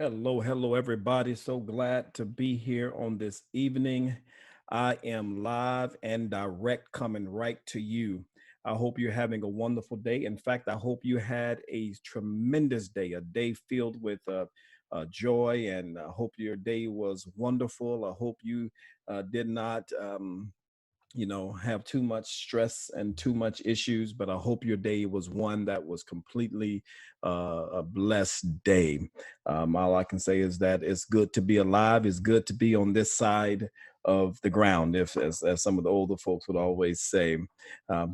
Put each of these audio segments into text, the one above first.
Hello, hello, everybody. So glad to be here on this evening. I am live and direct coming right to you. I hope you're having a wonderful day. In fact, I hope you had a tremendous day, a day filled with joy, and I hope your day was wonderful. I hope you did not. Have too much stress and too much issues, but I hope your day was one that was completely a blessed day. All I can say is that it's good to be alive. It's good to be on this side of the ground, if as some of the older folks would always say.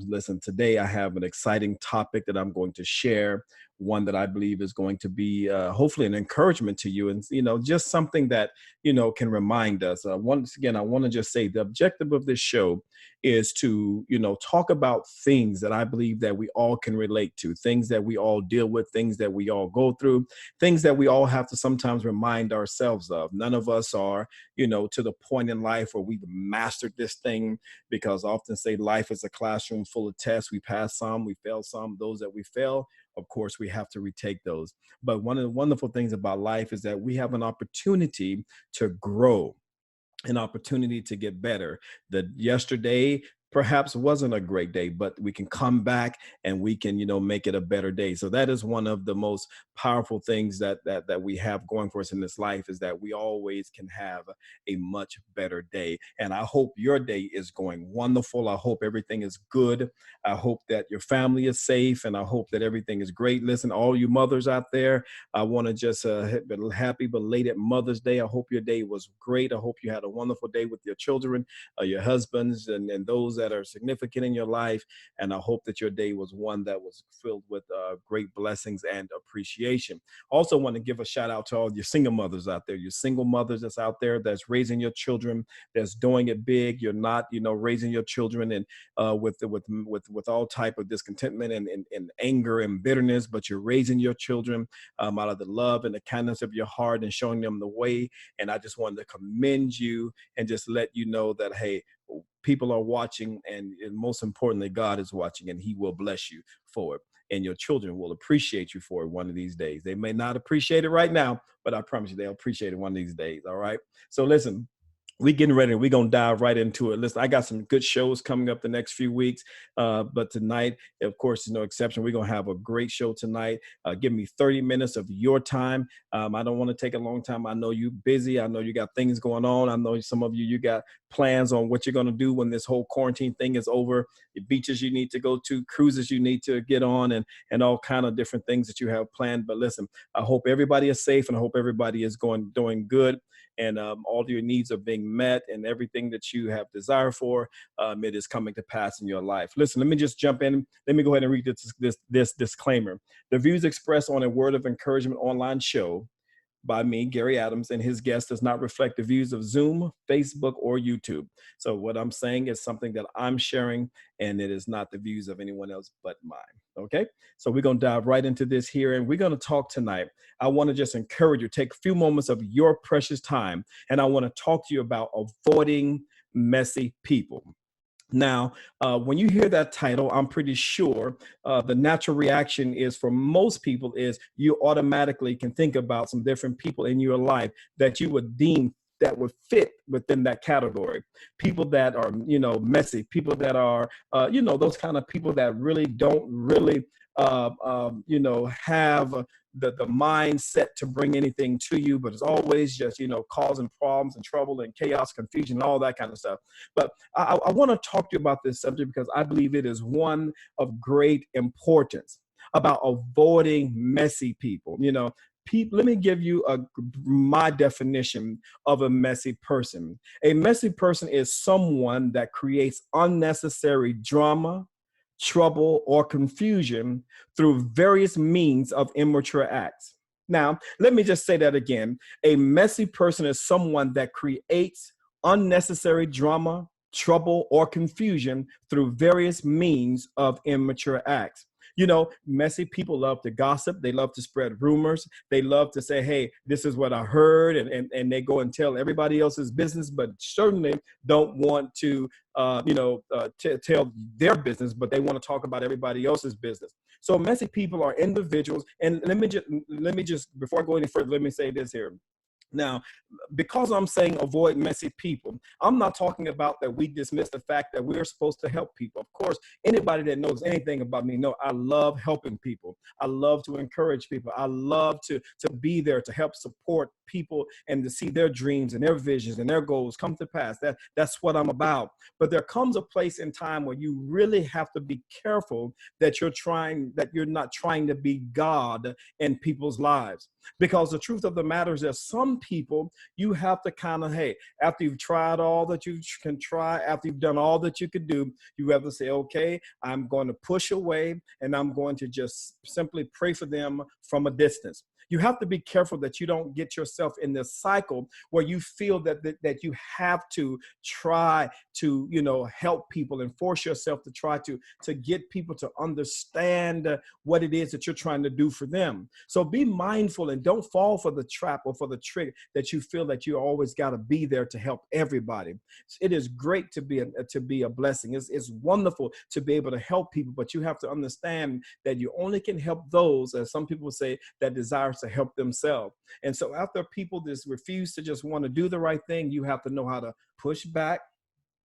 Listen, today I have an exciting topic that I'm going to share, one that I believe is going to be hopefully an encouragement to you, and just something that can remind us. Once again, I want to just say the objective of this show is to talk about things that I believe that we all can relate to, things that we all deal with, things that we all go through, things that we all have to sometimes remind ourselves of. None of us are to the point in life where we've mastered this thing, because I often say life is a classroom full of tests. We pass some, we fail some. Those that we fail, of course, we have to retake those. But one of the wonderful things about life is that we have an opportunity to grow, an opportunity to get better. That yesterday perhaps wasn't a great day, but we can come back and we can make it a better day. So that is one of the most powerful things that we have going for us in this life, is that we always can have a much better day. And I hope your day is going wonderful. I hope everything is good. I hope that your family is safe, and I hope that everything is great. Listen, all you mothers out there, I want to just happy belated Mother's Day. I hope your day was great. I hope you had a wonderful day with your children, your husbands, and those that are significant in your life. And I hope that your day was one that was filled with great blessings and appreciation. Also, want to give a shout out to all your single mothers out there, your single mothers that's out there that's raising your children, that's doing it big. You're not, raising your children and with all type of discontentment and anger and bitterness, but you're raising your children out of the love and the kindness of your heart and showing them the way. And I just wanted to commend you and just let you know that, hey, people are watching, and most importantly, God is watching, and he will bless you for it. And your children will appreciate you for it one of these days. They may not appreciate it right now, but I promise you they'll appreciate it one of these days. All right. So listen, we getting ready. We're gonna dive right into it. Listen, I got some good shows coming up the next few weeks. But tonight, of course, is no exception. We're gonna have a great show tonight. Give me 30 minutes of your time. I don't want to take a long time. I know you're busy. I know you got things going on. I know some of you got plans on what you're gonna do when this whole quarantine thing is over. The beaches you need to go to, cruises you need to get on, and all kind of different things that you have planned. But listen, I hope everybody is safe, and I hope everybody is doing good, and all your needs are being met, and everything that you have desire for, it is coming to pass in your life. Listen, let me just jump in. Let me go ahead and read this disclaimer. The views expressed on a Word of Encouragement online show by me, Gary Adams, and his guests does not reflect the views of Zoom, Facebook, or YouTube. So what I'm saying is something that I'm sharing, and it is not the views of anyone else but mine. Okay, so we're going to dive right into this here, and we're going to talk tonight. I want to just encourage you, take a few moments of your precious time, and I want to talk to you about avoiding messy people. Now, when you hear that title, I'm pretty sure the natural reaction is, for most people, is you automatically can think about some different people in your life that you would deem that would fit within that category. People that are, messy, people that are, those kind of people that really don't really, have the mindset to bring anything to you, but it's always just, causing problems and trouble and chaos, confusion, and all that kind of stuff. But I want to talk to you about this subject because I believe it is one of great importance, about avoiding messy people. People, let me give you my definition of a messy person. A messy person is someone that creates unnecessary drama, trouble, or confusion through various means of immature acts. Now, let me just say that again. A messy person is someone that creates unnecessary drama, trouble, or confusion through various means of immature acts. You know, messy people love to gossip. They love to spread rumors. They love to say, hey, this is what I heard. And they go and tell everybody else's business, but certainly don't want to, tell their business, but they want to talk about everybody else's business. So messy people are individuals. And let me just, before I go any further, let me say this here. Now, because I'm saying avoid messy people, I'm not talking about that we dismiss the fact that we're supposed to help people. Of course, anybody that knows anything about me know I love helping people. I love to encourage people. I love to be there to help support people and to see their dreams and their visions and their goals come to pass. That's what I'm about. But there comes a place in time where you really have to be careful that you're not trying to be God in people's lives. Because the truth of the matter is that some people you have to kind of, hey, after you've tried all that you can try, after you've done all that you could do, you have to say, okay, I'm going to push away and I'm going to just simply pray for them from a distance. You have to be careful that you don't get yourself in this cycle where you feel that you have to try to, help people and force yourself to try to get people to understand what it is that you're trying to do for them. So be mindful and don't fall for the trap or for the trick that you feel that you always got to be there to help everybody. It is great to be a blessing. It's wonderful to be able to help people, but you have to understand that you only can help those, as some people say, that desire to help themselves. And so after people just refuse to just want to do the right thing, you have to know how to push back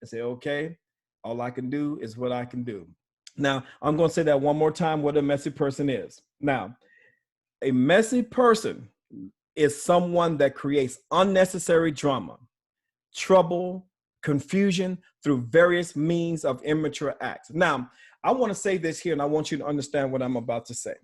and say, okay, all I can do is what I can do. Now, I'm going to say that one more time, what a messy person is. Now, a messy person is someone that creates unnecessary drama, trouble, confusion through various means of immature acts. Now, I want to say this here, and I want you to understand what I'm about to say.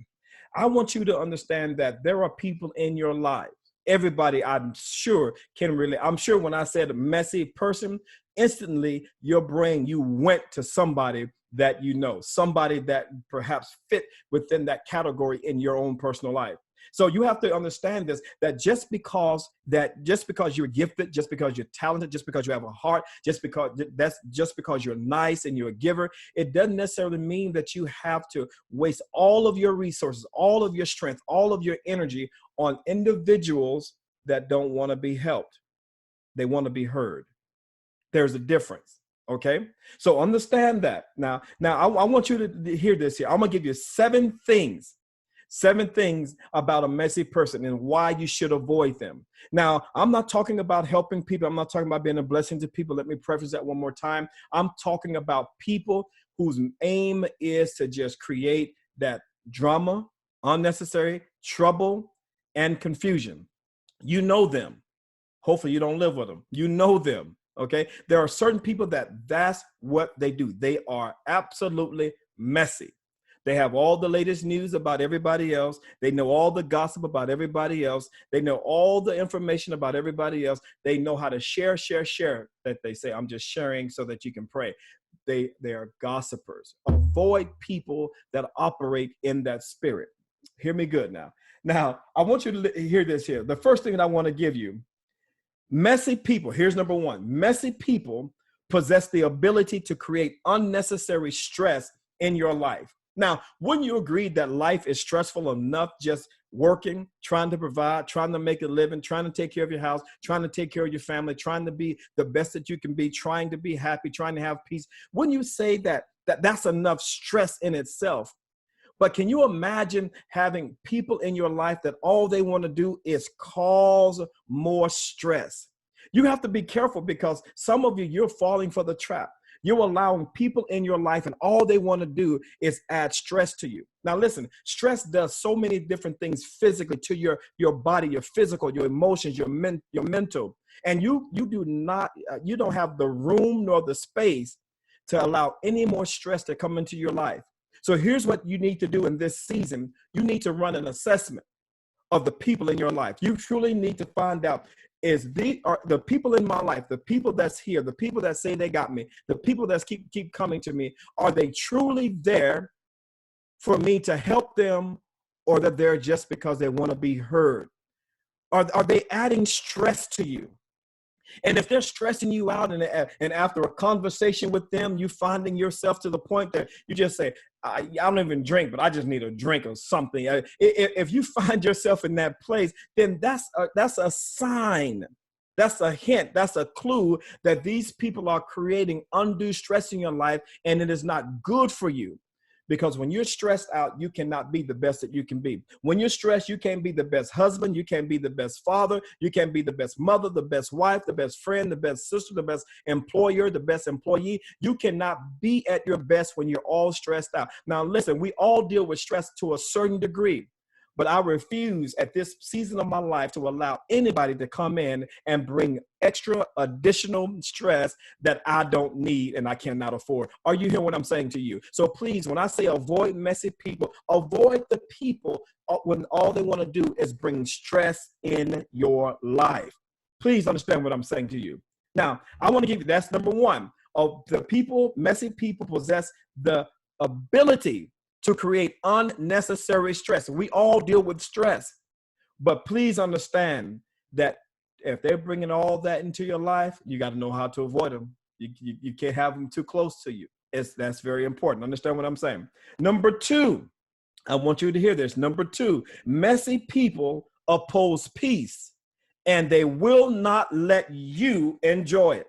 I want you to understand that there are people in your life. Everybody, I'm sure, can relate. I'm sure when I said a messy person, instantly your brain, you went to somebody that you know, somebody that perhaps fit within that category in your own personal life. So you have to understand this, that just because you're gifted, just because you're talented, just because you have a heart, just because you're nice and you're a giver, it doesn't necessarily mean that you have to waste all of your resources, all of your strength, all of your energy on individuals that don't want to be helped. They want to be heard. There's a difference. Okay. So understand that. Now I want you to hear this here. I'm going to give you seven things about a messy person and why you should avoid them. Now, I'm not talking about helping people. I'm not talking about being a blessing to people. Let me preface that one more time. I'm talking about people whose aim is to just create that drama, unnecessary trouble, and confusion. You know them. Hopefully you don't live with them. You know them. Okay. There are certain people that's what they do. They are absolutely messy. They have all the latest news about everybody else. They know all the gossip about everybody else. They know all the information about everybody else. They know how to share, that they say, I'm just sharing so that you can pray. They are gossipers. Avoid people that operate in that spirit. Hear me good now. Now, I want you to hear this here. The first thing that I want to give you, messy people, here's number one. Messy people possess the ability to create unnecessary stress in your life. Now, wouldn't you agree that life is stressful enough just working, trying to provide, trying to make a living, trying to take care of your house, trying to take care of your family, trying to be the best that you can be, trying to be happy, trying to have peace? Wouldn't you say that's enough stress in itself? But can you imagine having people in your life that all they want to do is cause more stress? You have to be careful because some of you're falling for the trap. You're allowing people in your life and all they want to do is add stress to you. Now, listen, stress does so many different things physically to your body, your physical, your emotions, your mental. And you don't have the room nor the space to allow any more stress to come into your life. So here's what you need to do in this season. You need to run an assessment of the people in your life. You truly need to find out, are the people in my life, the people that's here, the people that say they got me, the people that keep coming to me, are they truly there for me to help them, or that they're just because they want to be heard? Are they adding stress to you? And if they're stressing you out and after a conversation with them, you finding yourself to the point that you just say, I don't even drink, but I just need a drink or something. If you find yourself in that place, then that's a sign. That's a hint. That's a clue that these people are creating undue stress in your life, and it is not good for you. Because when you're stressed out, you cannot be the best that you can be. When you're stressed, you can't be the best husband. You can't be the best father. You can't be the best mother, the best wife, the best friend, the best sister, the best employer, the best employee. You cannot be at your best when you're all stressed out. Now, listen, we all deal with stress to a certain degree. But I refuse at this season of my life to allow anybody to come in and bring extra additional stress that I don't need and I cannot afford. Are you hearing what I'm saying to you? So please, when I say avoid messy people, avoid the people when all they want to do is bring stress in your life. Please understand what I'm saying to you. Now, I want to give you, that's number one. Of the people, messy people possess the ability to create unnecessary stress. We all deal with stress, but please understand that if they're bringing all that into your life, you got to know how to avoid them. You can't have them too close to you. That's very important. Understand what I'm saying? Number two, I want you to hear this. Number two, messy people oppose peace, and they will not let you enjoy it.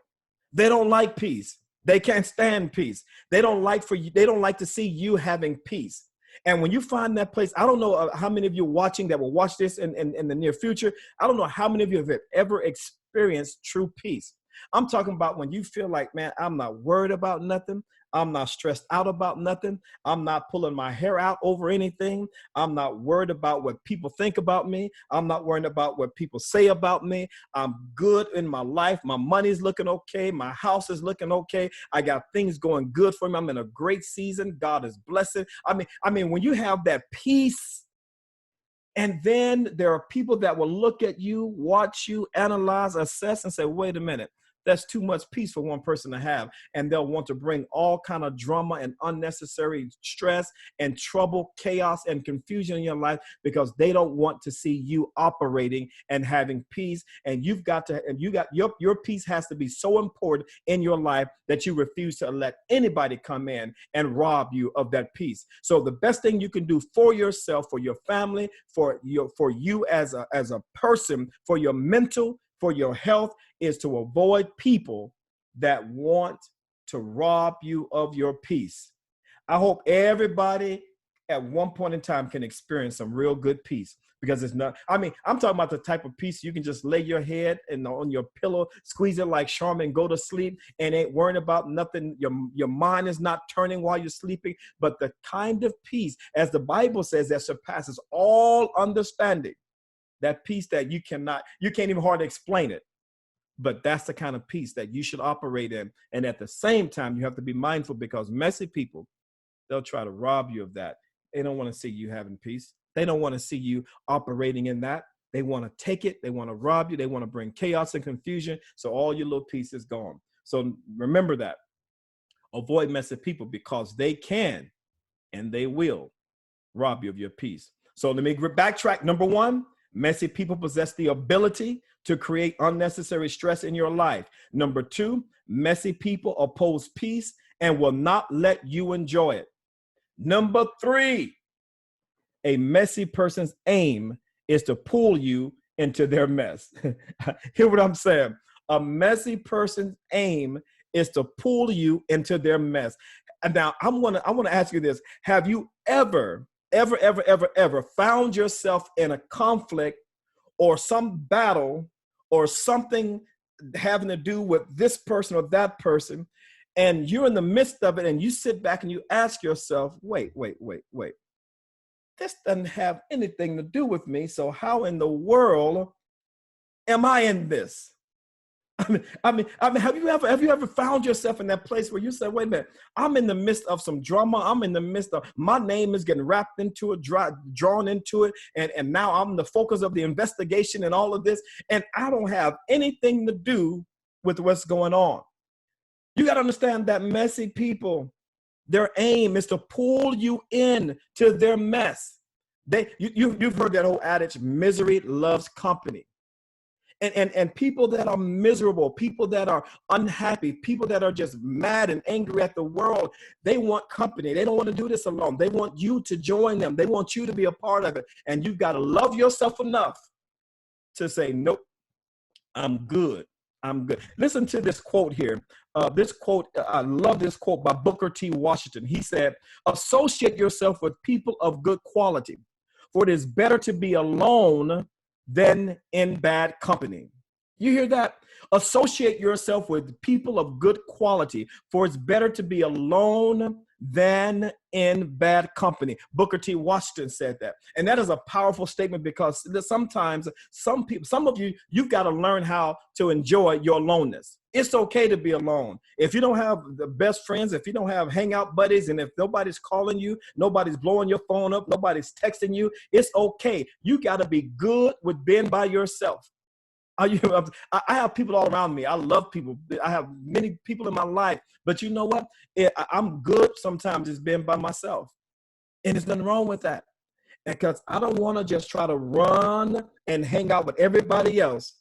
They don't like peace. They can't stand peace. They don't like to see you having peace. And when you find that place, I don't know how many of you watching that will watch this in the near future. I don't know how many of you have ever experienced true peace. I'm talking about when you feel like, man, I'm not worried about nothing. I'm not stressed out about nothing. I'm not pulling my hair out over anything. I'm not worried about what people think about me. I'm not worried about what people say about me. I'm good in my life. My money's looking okay. My house is looking okay. I got things going good for me. I'm in a great season. God is blessing. I mean, when you have that peace, and then there are people that will look at you, watch you, analyze, assess, and say, wait a minute. That's too much peace for one person to have. And they'll want to bring all kind of drama and unnecessary stress and trouble, chaos, and confusion in your life because they don't want to see you operating and having peace. And your peace has to be so important in your life that you refuse to let anybody come in and rob you of that peace. So the best thing you can do for yourself, for your family, for you as a person, for your mental, for your health, is to avoid people that want to rob you of your peace. I hope everybody at one point in time can experience some real good peace, because it's not, I'm talking about the type of peace you can just lay your head on your pillow, squeeze it like Charmin, go to sleep, and ain't worrying about nothing. Your mind is not turning while you're sleeping, but the kind of peace, as the Bible says, that surpasses all understanding. That peace that you can't even hardly explain it. But that's the kind of peace that you should operate in. And at the same time, you have to be mindful, because messy people, they'll try to rob you of that. They don't want to see you having peace. They don't want to see you operating in that. They want to take it. They want to rob you. They want to bring chaos and confusion. So all your little peace is gone. So remember that. Avoid messy people, because they can and they will rob you of your peace. So let me backtrack. Number one, messy people possess the ability to create unnecessary stress in your life. Number two, messy people oppose peace and will not let you enjoy it. Number three, a messy person's aim is to pull you into their mess. Hear what I'm saying? A messy person's aim is to pull you into their mess. And now I want to ask you this. Have you ever found yourself in a conflict or some battle or something having to do with this person or that person, and you're in the midst of it, and you sit back and you ask yourself, wait, this doesn't have anything to do with me, so how in the world am I in this? I mean, have you ever found yourself in that place where you say, wait a minute, I'm in the midst of some drama. I'm in the midst of, my name is getting wrapped into it, drawn into it. And now I'm the focus of the investigation and all of this. And I don't have anything to do with what's going on. You got to understand that messy people, their aim is to pull you in to their mess. You've heard that whole adage, misery loves company. And people that are miserable, people that are unhappy, people that are just mad and angry at the world, they want company. They don't want to do this alone. They want you to join them. They want you to be a part of it. And you've got to love yourself enough to say, nope, I'm good. I'm good. Listen to this quote here. This quote, I love this quote by Booker T. Washington. He said, associate yourself with people of good quality, for it is better to be alone than in bad company. You hear that? Associate yourself with people of good quality, for it's better to be alone than in bad company. Booker T. Washington said that. And that is a powerful statement, because sometimes some of you, you've got to learn how to enjoy your aloneness. It's okay to be alone. If you don't have the best friends, if you don't have hangout buddies, and if nobody's calling you, nobody's blowing your phone up, nobody's texting you, it's okay. You got to be good with being by yourself. I have people all around me. I love people. I have many people in my life, but you know what? I'm good sometimes just being by myself. And there's nothing wrong with that, because I don't want to just try to run and hang out with everybody else.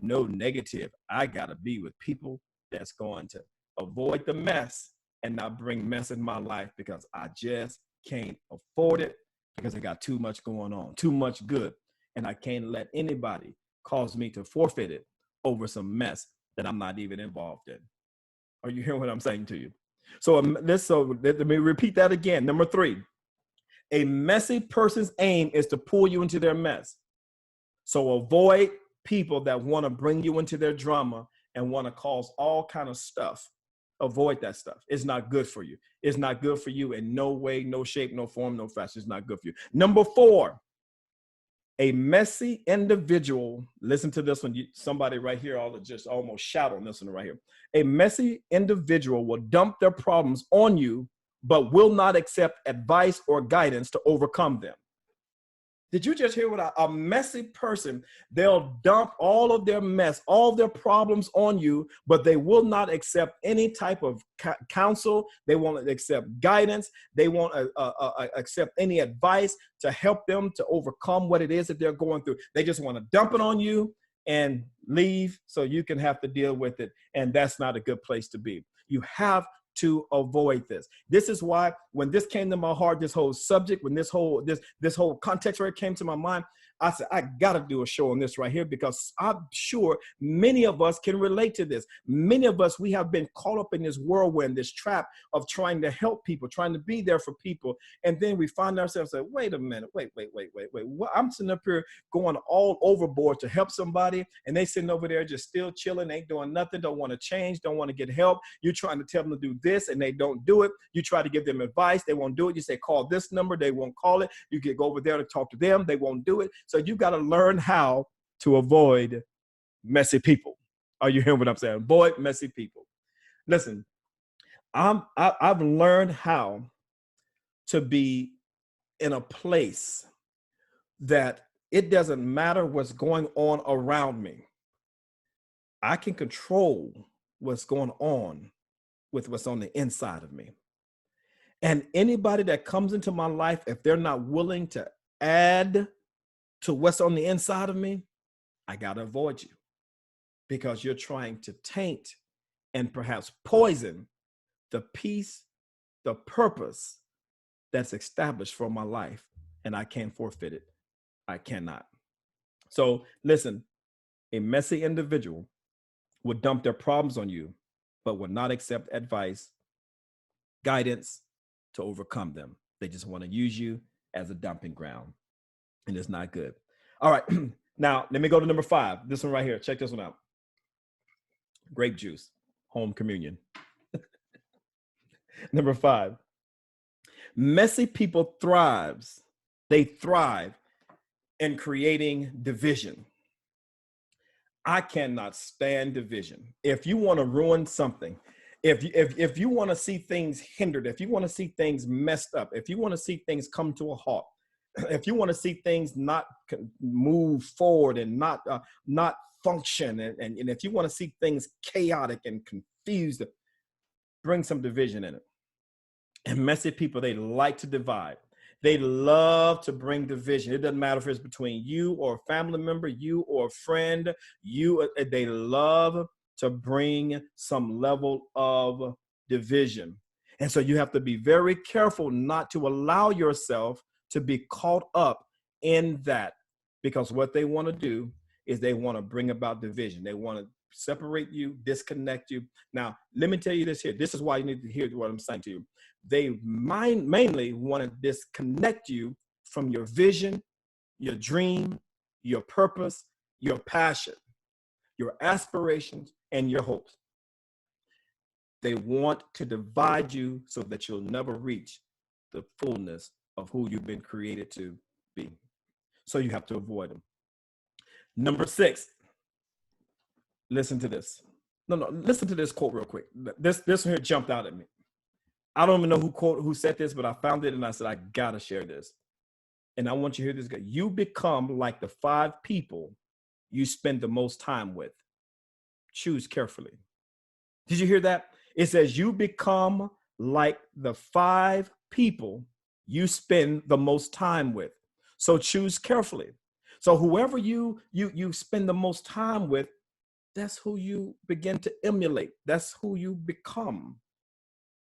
No, negative. I got to be with people that's going to avoid the mess and not bring mess in my life, because I just can't afford it, because I got too much going on, too much good. And I can't let anybody cause me to forfeit it over some mess that I'm not even involved in. Are you hearing what I'm saying to you? So let me repeat that again. Number 3, a messy person's aim is to pull you into their mess. So avoid people that want to bring you into their drama and want to cause all kind of stuff. Avoid that stuff. It's not good for you. It's not good for you in no way, no shape, no form, no fashion. It's not good for you. Number 4, a messy individual, listen to this one. Somebody right here, just almost shout on this one right here. A messy individual will dump their problems on you, but will not accept advice or guidance to overcome them. Did you just hear what a messy person, they'll dump all of their mess, all their problems on you, but they will not accept any type of counsel. They won't accept guidance. They won't accept any advice to help them to overcome what it is that they're going through. They just want to dump it on you and leave so you can have to deal with it. And that's not a good place to be. You have to avoid this. This is why when this came to my heart, this whole subject, when this whole context right came to my mind, I said, I got to do a show on this right here, because I'm sure many of us can relate to this. Many of us, we have been caught up in this whirlwind, this trap of trying to help people, trying to be there for people. And then we find ourselves like, wait a minute, wait. What? I'm sitting up here going all overboard to help somebody, and they sitting over there just still chilling, ain't doing nothing, don't want to change, don't want to get help. You're trying to tell them to do this and they don't do it. You try to give them advice, they won't do it. You say, call this number, they won't call it. You can go over there to talk to them, they won't do it. So you got to learn how to avoid messy people. Are you hearing what I'm saying? Avoid messy people. Listen, I've learned how to be in a place that it doesn't matter what's going on around me. I can control what's going on with what's on the inside of me. And anybody that comes into my life, if they're not willing to add to what's on the inside of me, I got to avoid you, because you're trying to taint and perhaps poison the peace, the purpose that's established for my life. And I can't forfeit it. I cannot. So listen, a messy individual would dump their problems on you, but would not accept advice, guidance to overcome them. They just want to use you as a dumping ground, and it's not good. All right, now let me go to number 5. This one right here. Check this one out. Grape juice, home communion. Number 5, messy people they thrive in creating division. I cannot stand division. If you want to ruin something, if you want to see things hindered, if you want to see things messed up, if you want to see things come to a halt, if you want to see things not move forward and not function, and if you want to see things chaotic and confused, bring some division in it. And messy people, they like to divide. They love to bring division. It doesn't matter if it's between you or a family member, you or a friend, they love to bring some level of division. And so you have to be very careful not to allow yourself to be caught up in that, because what they want to do is they want to bring about division. They want to separate you, disconnect you. Now, let me tell you this here. This is why you need to hear what I'm saying to you. They mainly want to disconnect you from your vision, your dream, your purpose, your passion, your aspirations, and your hopes. They want to divide you so that you'll never reach the fullness of who you've been created to be. So you have to avoid them. Number 6, listen to this. No, listen to this quote real quick. This one here jumped out at me. I don't even know who said this, but I found it and I said, I gotta share this. And I want you to hear this. You become like the 5 people you spend the most time with. Choose carefully. Did you hear that? It says you become like the 5 people you spend the most time with. So choose carefully. So whoever you spend the most time with, that's who you begin to emulate. That's who you become.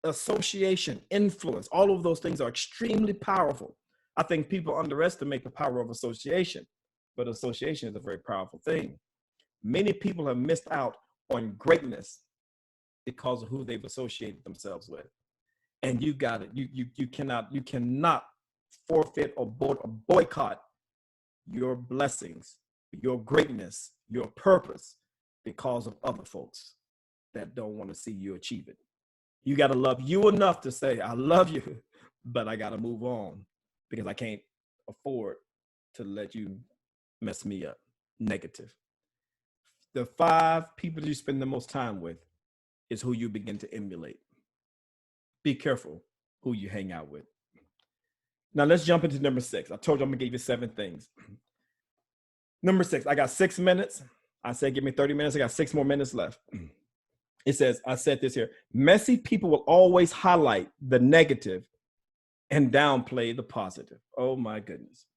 Association, influence, all of those things are extremely powerful. I think people underestimate the power of association, but association is a very powerful thing. Many people have missed out on greatness because of who they've associated themselves with. And you got it. You cannot forfeit or boycott your blessings, your greatness, your purpose because of other folks that don't want to see you achieve it. You got to love you enough to say, I love you, but I got to move on because I can't afford to let you mess me up. Negative. The 5 people you spend the most time with is who you begin to emulate. Be careful who you hang out with. Now let's jump into number 6. I told you I'm gonna give you 7 things. Number 6, I got 6 minutes. I said, give me 30 minutes. I got 6 more minutes left. It says, I said this here, messy people will always highlight the negative and downplay the positive. Oh my goodness.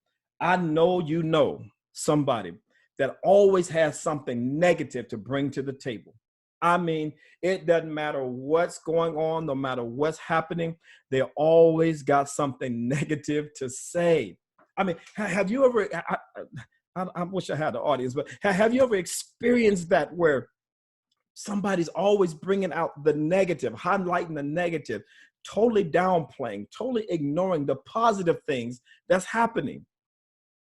I know you know somebody that always has something negative to bring to the table. I mean, it doesn't matter what's going on, no matter what's happening, they always got something negative to say. I mean, have you ever, I wish I had the audience, but have you ever experienced that where somebody's always bringing out the negative, highlighting the negative, totally downplaying, totally ignoring the positive things that's happening?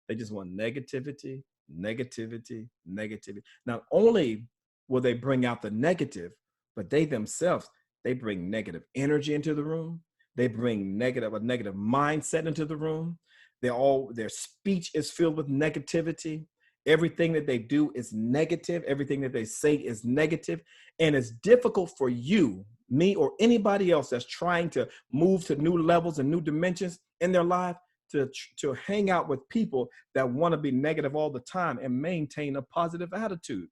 They just want negativity, negativity, negativity. Not only will they bring out the negative, but they themselves, they bring negative energy into the room. They bring a negative mindset into the room. Their speech is filled with negativity. Everything that they do is negative. Everything that they say is negative. And it's difficult for you, me, or anybody else that's trying to move to new levels and new dimensions in their life to hang out with people that want to be negative all the time and maintain a positive attitude.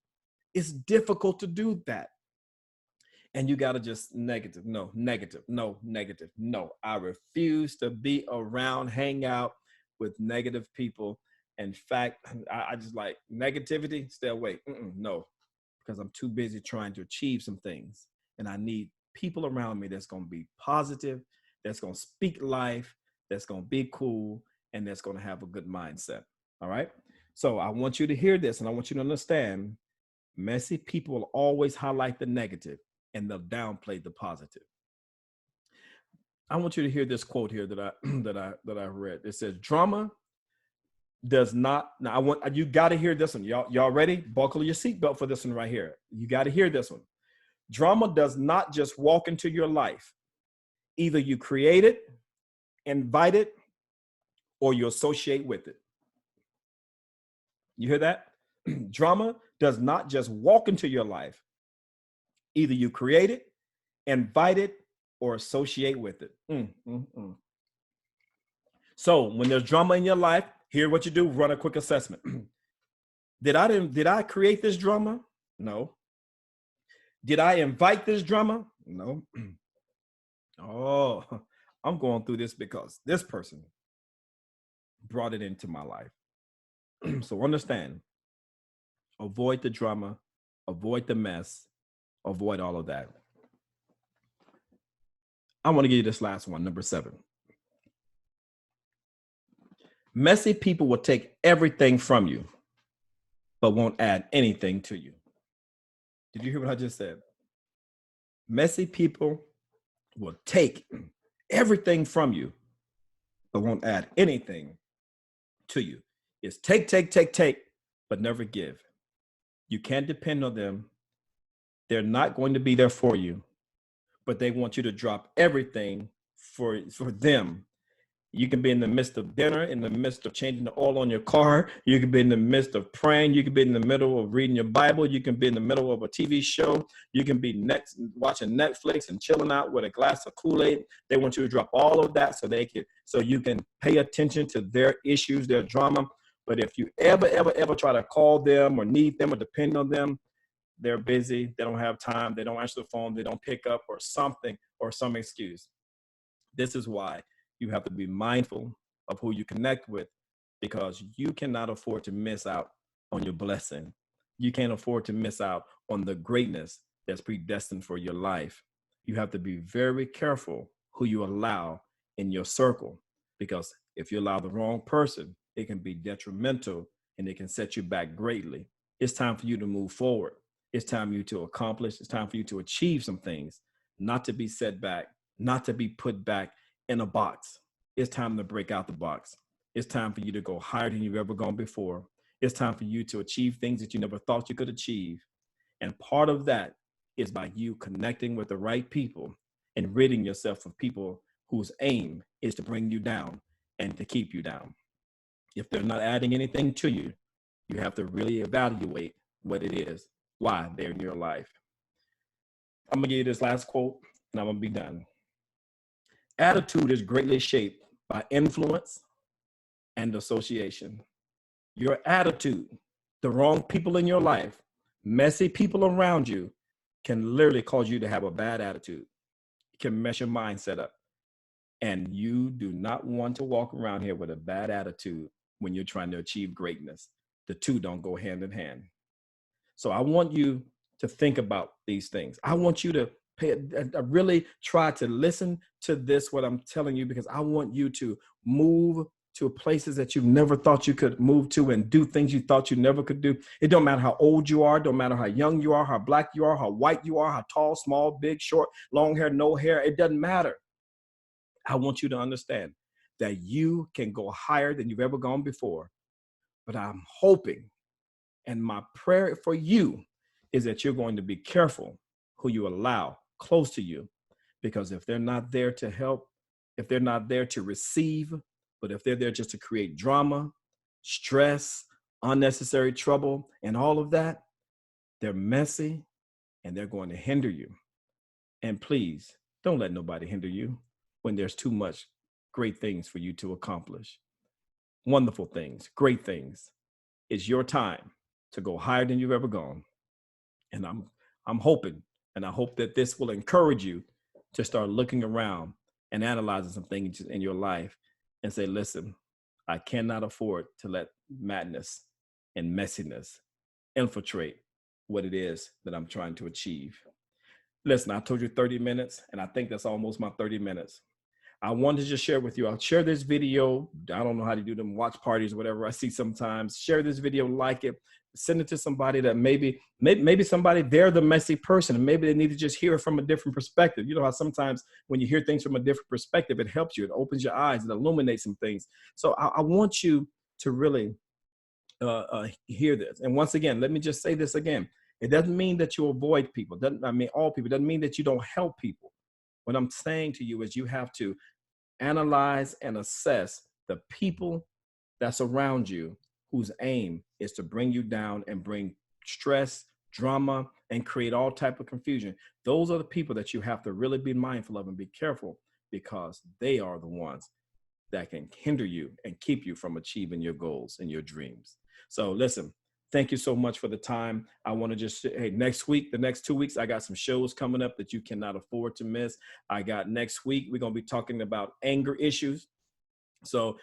It's difficult to do that. And you got to just negative, no, negative, no, negative, no. I refuse to be around, hang out with negative people. In fact, I just like negativity, stay away. No, because I'm too busy trying to achieve some things. And I need people around me that's going to be positive, that's going to speak life, that's going to be cool, and that's going to have a good mindset. All right. So I want you to hear this, and I want you to understand messy people will always highlight the negative and they'll downplay the positive. I want you to hear this quote here that I read. It says, drama does not, now you got to hear this one. Y'all ready? Buckle your seatbelt for this one right here. You got to hear this one. Drama does not just walk into your life. Either you create it, invite it, or you associate with it. You hear that? Drama does not just walk into your life. Either you create it, invite it, or associate with it. So when there's drama in your life, here's what you do: run a quick assessment. Did I create this drama? No. Did I invite this drama? No. Oh, I'm going through this because this person. brought it into my life. So understand, avoid the drama, avoid the mess, avoid all of that. I want to give you this last one, number 7. Messy people will take everything from you, but won't add anything to you. Did you hear what I just said? Messy people will take everything from you, but won't add anything to you. It's take, take, take, take, but never give. You can't depend on them. They're not going to be there for you, but they want you to drop everything for them. You can be in the midst of dinner, in the midst of changing the oil on your car. You can be in the midst of praying. You can be in the middle of reading your Bible. You can be in the middle of a TV show. You can be watching Netflix and chilling out with a glass of Kool-Aid. They want you to drop all of that so you can pay attention to their issues, their drama. But if you ever try to call them or need them or depend on them, they're busy. They don't have time. They don't answer the phone. They don't pick up or something or some excuse. This is why you have to be mindful of who you connect with, because you cannot afford to miss out on your blessing. You can't afford to miss out on the greatness that's predestined for your life. You have to be very careful who you allow in your circle, because if you allow the wrong person, it can be detrimental and it can set you back greatly. It's time for you to move forward. It's time for you to accomplish. It's time for you to achieve some things, not to be set back, not to be put back in a box. It's time to break out the box. It's time for you to go higher than you've ever gone before. It's time for you to achieve things that you never thought you could achieve. And part of that is by you connecting with the right people and ridding yourself of people whose aim is to bring you down and to keep you down. If they're not adding anything to you, you have to really evaluate what it is, why they're in your life. I'm going to give you this last quote and I'm going to be done. Attitude is greatly shaped by influence and association. Your attitude, the wrong people in your life, messy people around you, can literally cause you to have a bad attitude. It can mess your mindset up. And you do not want to walk around here with a bad attitude when you're trying to achieve greatness. The two don't go hand in hand. So I want you to think about these things. I want you to really try to listen to this, what I'm telling you, because I want you to move to places that you've never thought you could move to and do things you thought you never could do. It don't matter how old you are, don't matter how young you are, how black you are, how white you are, how tall, small, big, short, long hair, no hair. It doesn't matter. I want you to understand that you can go higher than you've ever gone before. But I'm hoping, and my prayer for you is that you're going to be careful who you allow close to you, because if they're not there to help, if they're not there to receive, but if they're there just to create drama, stress, unnecessary trouble, and all of that, they're messy and they're going to hinder you. And please don't let nobody hinder you when there's too much great things for you to accomplish. Wonderful things, great things. It's your time to go higher than you've ever gone. And I'm hoping, and I hope that this will encourage you to start looking around and analyzing some things in your life and say, listen, I cannot afford to let madness and messiness infiltrate what it is that I'm trying to achieve. Listen, I told you 30 minutes, and I think that's almost my 30 minutes. I wanted to just share with you. I'll share this video. I don't know how to do them watch parties or whatever I see sometimes. Share this video, like it, send it to somebody that maybe somebody, they're the messy person, and maybe they need to just hear it from a different perspective. You know how sometimes when you hear things from a different perspective, it helps you. It opens your eyes. It illuminates some things. So I want you to really hear this. And once again, let me just say this again. It doesn't mean that you avoid people. I mean, all people. It doesn't mean that you don't help people. What I'm saying to you is you have to analyze and assess the people that's around you whose aim is to bring you down and bring stress, drama, and create all type of confusion. Those are the people that you have to really be mindful of and be careful, because they are the ones that can hinder you and keep you from achieving your goals and your dreams. So listen, thank you so much for the time. I want to just say, hey, next week, the next 2 weeks, I got some shows coming up that you cannot afford to miss. I got next week, we're going to be talking about anger issues. So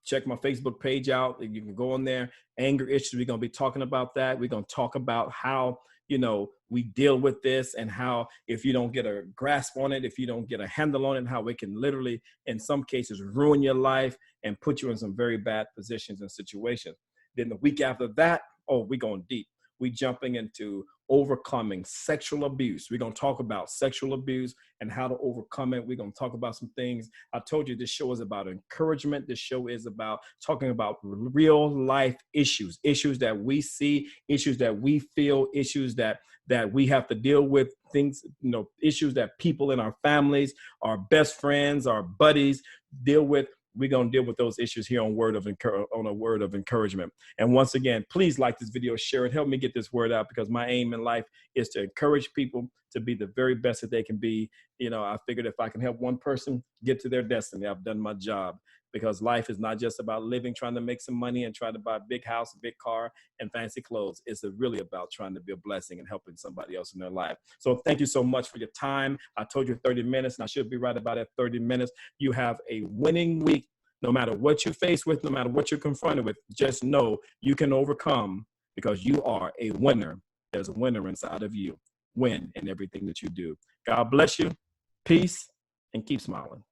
check my Facebook page out. You can go on there. Anger issues. We're going to be talking about that. We're going to talk about how, we deal with this, and how if you don't get a grasp on it, if you don't get a handle on it, how it can literally, in some cases, ruin your life and put you in some very bad positions and situations. Then the week after that, we're going deep. We jumping into overcoming sexual abuse. We're going to talk about sexual abuse and how to overcome it. We're going to talk about some things. I told you this show is about encouragement. This show is about talking about real life issues that we see, issues that we feel, issues that we have to deal with, things, issues that people in our families, our best friends, our buddies deal with. We're going to deal with those issues here on a word of encouragement. And once again, please like this video, share it, help me get this word out, because my aim in life is to encourage people to be the very best that they can be. I figured if I can help one person get to their destiny, I've done my job, because life is not just about living, trying to make some money and trying to buy a big house, a big car, and fancy clothes. It's really about trying to be a blessing and helping somebody else in their life. So thank you so much for your time. I told you 30 minutes, and I should be right about at 30 minutes. You have a winning week. No matter what you face with, no matter what you're confronted with, just know you can overcome, because you are a winner. There's a winner inside of you. Win in everything that you do. God bless you. Peace, and keep smiling.